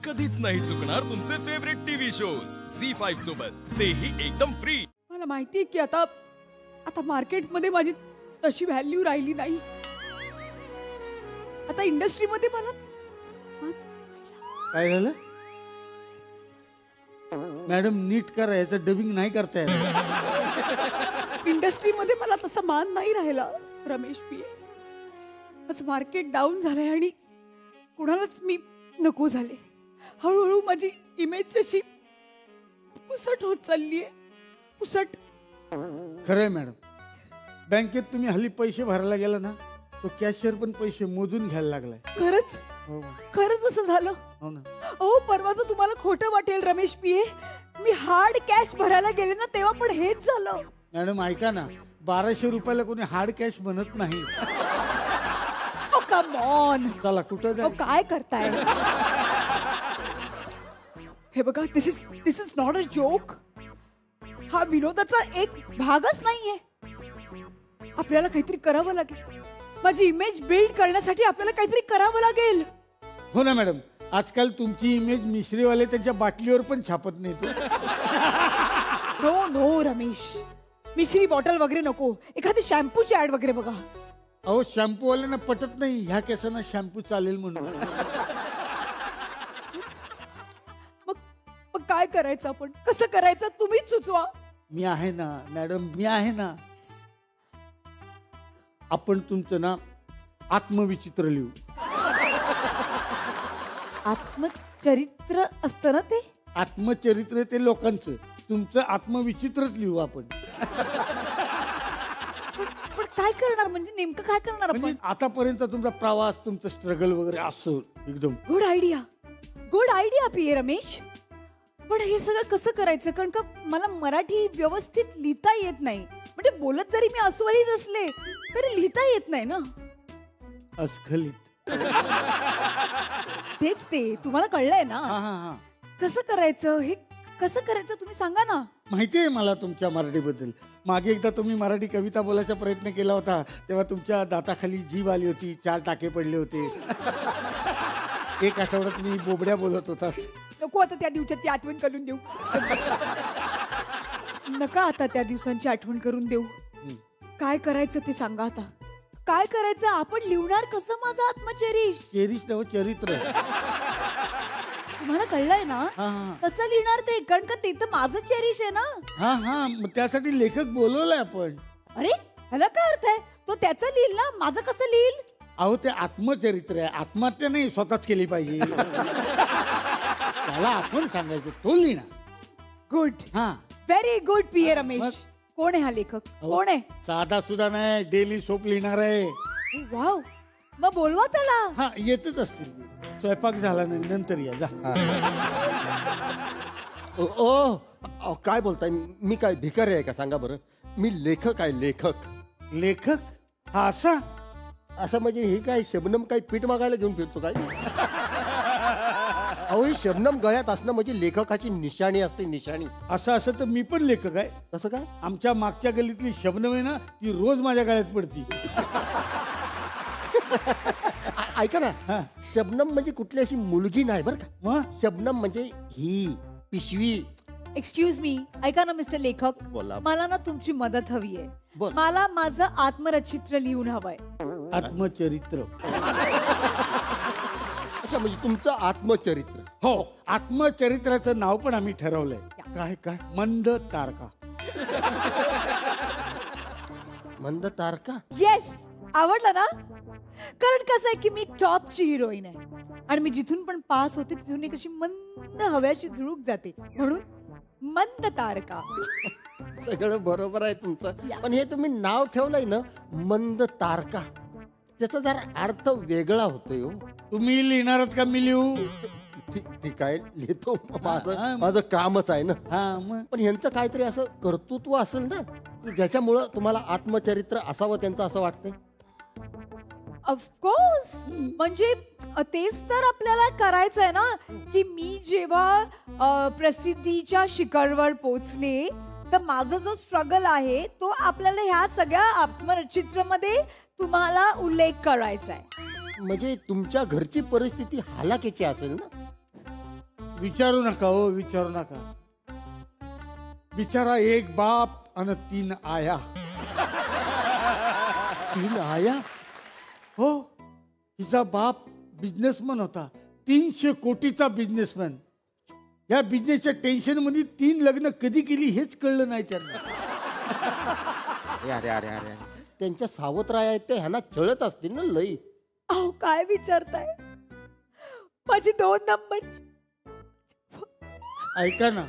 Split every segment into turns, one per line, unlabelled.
कधीच नाही चुकणार तुमचे फेवरेट टीव्ही शोज झी5 सोबत, तेही एकदम फ्री।
मला माहिती आहे की आता मार्केटमध्ये माझी तशी व्हॅल्यू राहिली नाही। आता इंडस्ट्रीमध्ये मला
काय झालं मॅडम? नीट करा, याचं डबिंग नाही करता येत।
इंडस्ट्रीमध्ये मला तसा मान नाही राहिला रमेश पी। असं मार्केट डाऊन झालंय आणि कुणालाच मी नको झाले। हळूहळू माझी इमेज अशी पुसट होत चाललीये, पुसट।
खरंय मॅडम, बँकेत तुम्ही हल्ली पैसे भरायला गेला ना, तो कॅशियर पण पैसे मोजून घ्यायला लागलाय।
खरंच खरंच असं झालं?
हो ना।
अहो परवा तर तुम्हाला खोटं वाटेल रमेश पी, मी हार्ड कॅश भरायला गेले ना तेव्हा पण हेच झालं।
मॅडम ऐका ना, 1200 रुपयाला कोणी हार्ड कॅश म्हणत नाही।
कम ऑन,
चला कुठं जाऊ?
काय करताय? हे बघा, दिस इज नॉट अ जोक। हा विनोदाचा एक भागच नाहीये। आपल्याला काहीतरी करावं लागेल। माझी इमेज बिल्ड करण्यासाठी आपल्याला काहीतरी करावं लागेल।
हो ना मॅडम, आजकाल तुमची इमेज मिश्रीवाले त्यांच्या बाटलीवर पण छापत नाही।
नो नो रमेश, मिश्री बॉटल वगैरे नको, एखादी शॅम्पूची ऍड वगैरे बघा।
अहो शॅम्पू वाल्यांना पटत नाही ह्या केसांना शॅम्पू चालेल म्हणून।
मग काय करायचं आपण? कसं करायचं तुम्हीच सुचवा।
मी आहे ना मॅडम, मी आहे ना। आपण तुमचं ना आत्मविचित्र लिहू।
आत्मचरित्र असतं ना ते?
आत्मचरित्र ते लोकांचं, तुमचं आत्मविचित्रच लिहू आपण।
पण काय करणार म्हणजे नेमकं काय करणार आपण?
आतापर्यंत तुमचा प्रवास, तुमचं स्ट्रगल वगैरे असं एकदम।
Good idea P Ramesh. पण हे सगळं कसं करायचं? कारण का मला मराठी व्यवस्थित लिहिता येत नाही। म्हणजे बोलत जरी मी अस्वलीत असले तरी लिहिता येत नाही ना।
अस्खलित।
तेच ते तुम्हाला कळलंय ना?
हा।
कसं करायचं हे? कसं करायचं तुम्ही सांगा ना।
माहिती आहे मला तुमच्या मराठीबद्दल। मागे एकदा तुम्ही मराठी कविता बोलायचा प्रयत्न केला होता, तेव्हा तुमच्या दाताखाली जीभ आली होती, 4 टाके पडले होते। एक आठवडा तुम्ही बोबड्या बोलत होता।
नको आता त्या दिवसाची आठवण करून देऊ। नका आता त्या दिवसांची आठवण करून देऊ। काय करायचं ते सांगा आता। काय करायचं? आपण लिहणार कसं माझं आत्मचरित्र?
चेरिश नव चरित्र।
तुम्हाला कळलंय ना? कसं लिहिणार ते? कारण का ते तर माझं चेरिश आहे ना।
हा, मग त्यासाठी लेखक बोलवलाय आपण।
अरे ह्याला काय अर्थ आहे? तो त्याचं लिहिल ना, माझं कसं लिहिल?
अहो ते आत्मचरित्र आहे, आत्महत्या नाही स्वतःच केली पाहिजे। त्याला आपण सांगायचं, तो लिहिणार।
गुड, हा व्हेरी गुड पी रमेश। कोण आहे हा लेखक? कोण आहे?
साधा सुद्धा नाही, डेली सोप लिहिणार आहे।
वाव, मग बोलवा त्याला।
हा येतच असतील, स्वयंपाक झाला नाही नंतर या जा।
ओ काय बोलताय? मी काय भिकारी आहे का सांगा बरं? मी लेखक आहे, लेखक।
लेखक? हा असा
असं म्हणजे हे काय शबनम काय पीठ मागायला घेऊन फिरतो काय? अहो ही शबनम गळ्यात असणं म्हणजे लेखकाची निशाणी असते, निशाणी।
असं तर मी पण लेखक आहे।
कसं काय?
आमच्या मागच्या गल्लीतली शबनम आहे ना, ती रोज माझ्या गळ्यात पडती।
ऐका ना, शबनम म्हणजे कुठली अशी मुलगी नाही बरं का। शबनम म्हणजे ही पिशवी।
एक्सक्यूज मी, ऐका ना मिस्टर लेखक, मला ना तुमची मदत हवी आहे। मला माझं आत्मरचित्र लिहून हवंय।
आत्मचरित्र?
अच्छा, म्हणजे तुमचं आत्मचरित्र?
हो, आत्मचरित्राचं नाव पण आम्ही ठरवलंय।
काय काय?
मंद तारका।
मंद तारका?
येस, आवडलं ना? कारण कसं आहे की मी टॉपची हिरोईन आहे आणि मी जिथून पण पास होते तिथून एक अशी मंद हव्याची झुळूक जाते, म्हणून मंद तारका।
सगळं बरोबर आहे तुमचं, पण हे तुम्ही नाव ठेवलंय ना मंद तारका, त्याचा जरा अर्थ वेगळा होतोय हो।
तुम्ही लिहिणारच का मी लिहू?
ठीक आहे, लिहितो, माझं कामच आहे ना। पण ह्यांचं काहीतरी असं कर्तृत्व असेल ना की ज्याच्यामुळं तुम्हाला आत्मचरित्र असावं त्यांचं असं वाटतंय?
ऑफकोर्स, म्हणजे तेच तर आपल्याला करायचं आहे ना की मी जेव्हा प्रसिद्धीच्या शिखरवर पोहोचले तर माझा जो स्ट्रगल आहे तो आपल्याला ह्या सगळ्या आत्मचित्रामध्ये तुम्हाला उल्लेख करायचा आहे।
म्हणजे तुमच्या घरची परिस्थिती हालाकीची असेल ना?
विचारू नका हो, विचारू नका. बिचारा एक बाप आणि 3 आया.
3 आया?
हो, हिचा बाप बिझनेसमन होता, 300 कोटीचा बिझनेसमॅन. या बिझनेसच्या टेन्शन मध्ये 3 लग्न कधी केली हेच कळलं नाही त्यांना.
अरे अरे अरे, त्यांच्या सावत्राया आहेत ते ह्यांना चळत असतील ना लई.
अहो काय विचारताय, माझी 2 नंबर.
ऐका ना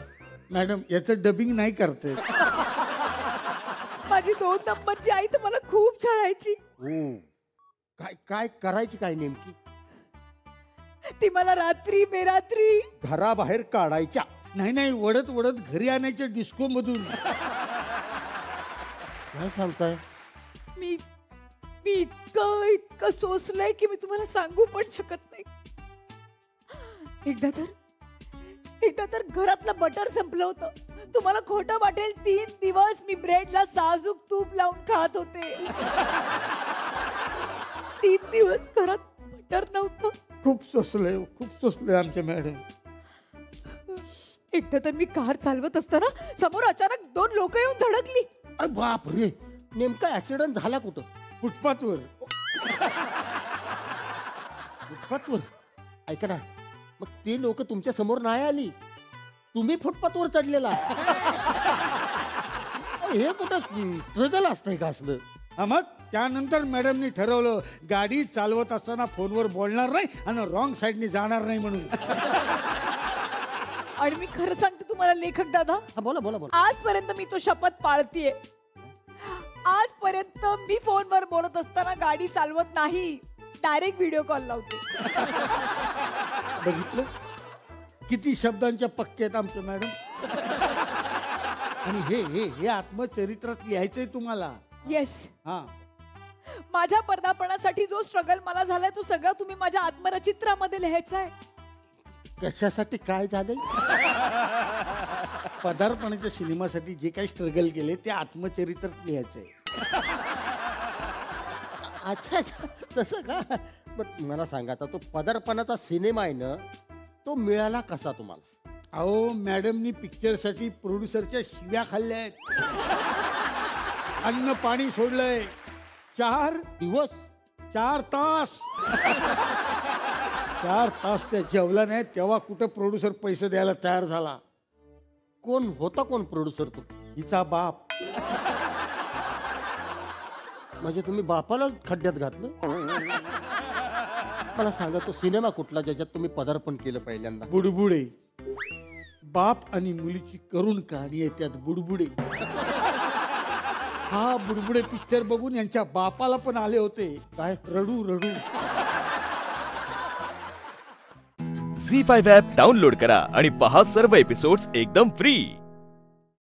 मॅडम, याचं डबिंग नाही करते.
माझी 2 नंबरची आई तर मला खूप छळायची.
काय काय करायची काय नेमकी?
ती मला रात्री बेरात्री
घराबाहेर काढायच्या.
नाही नाही, वडत वडत घरी आणायच्या डिस्को मधून.
काय सांगताय?
मी मी इतकं सोसलंय की मी तुम्हाला सांगू पण शकत नाही. एकदा तर घरातलं बटर संपलं होतं. तुम्हाला खोटं वाटेल, 3 दिवस मी ब्रेडला साजूक तूप लावून खात होते. 3 दिवस घरात बटर नव्हतं.
खूप सोसलंय आमच्या मॅडम.
एकदा तर मी कार चालवत असताना समोर अचानक 2 लोक येऊन धडकली.
अरे बाप रे, नेमका ऍक्सिडेंट झाला कुठं?
फुटपाथवर.
फुटपाथवर? ऐका ना, मग ते लोक तुमच्या समोर नाही आली, तुम्ही फुटपाथवर चढलेला. हे कुठं स्ट्रगल असतंय का असलं?
मग त्यानंतर मॅडमनी ठरवलं, गाडी चालवत असताना फोनवर बोलणार नाही आणि रॉंग साईडने जाणार नाही म्हणून.
आणि मी खरं सांगते तुम्हाला लेखक दादा,
बोला बोला बोला.
आजपर्यंत मी तो शपथ पाळतीये. आजपर्यंत मी फोनवर बोलत असताना गाडी चालवत नाही, डायरेक्ट व्हिडिओ कॉल लावते.
बघितलं किती शब्दांच्या पक्के आहेत आमच्या मॅडम. आणि हे आत्मचरित्रात लिहायचंय तुम्हाला.
येस.
हा,
माझ्या पदार्पणासाठी जो स्ट्रगल मला झालाय तो सगळं तुम्ही माझ्या आत्मरचित्रामध्ये लिहायचं आहे.
कशासाठी काय झालंय?
पदार्पणाच्या सिनेमासाठी जे काही स्ट्रगल केले ते आत्मचरित्रात लिहायचंय.
अच्छा अच्छा, तसं का? पण मला सांगा, आता तो पदार्पणाचा सिनेमा आहे ना, तो मिळाला कसा तुम्हाला?
अहो मॅडमनी पिक्चरसाठी प्रोड्युसरच्या शिव्या खाल्ल्या आहेत. अन्न पाणी सोडलंय. 4 दिवस 4 तास 4 तास त्या जेवला नाही, तेव्हा कुठं प्रोड्युसर पैसे द्यायला तयार झाला.
कोण होता, कोण प्रोड्युसर? तो
हिचा बाप.
म्हणजे तुम्ही बापाला खड्ड्यात घातलं? मला सांगा, तो सिनेमा कुठला ज्याच्यात तुम्ही पदार्पण केलं पहिल्यांदा?
बुडबुडे. बाप आणि मुलीची करुण कहाणी आहे त्यात. बुडबुडे. हा बुडबुडे पिक्चर बघून यांच्या बापाला पण आले होते
काय
रडू रडू.
झी5 ॲप डाउनलोड करा आणि पहा सर्व एपिसोड्स एकदम फ्री.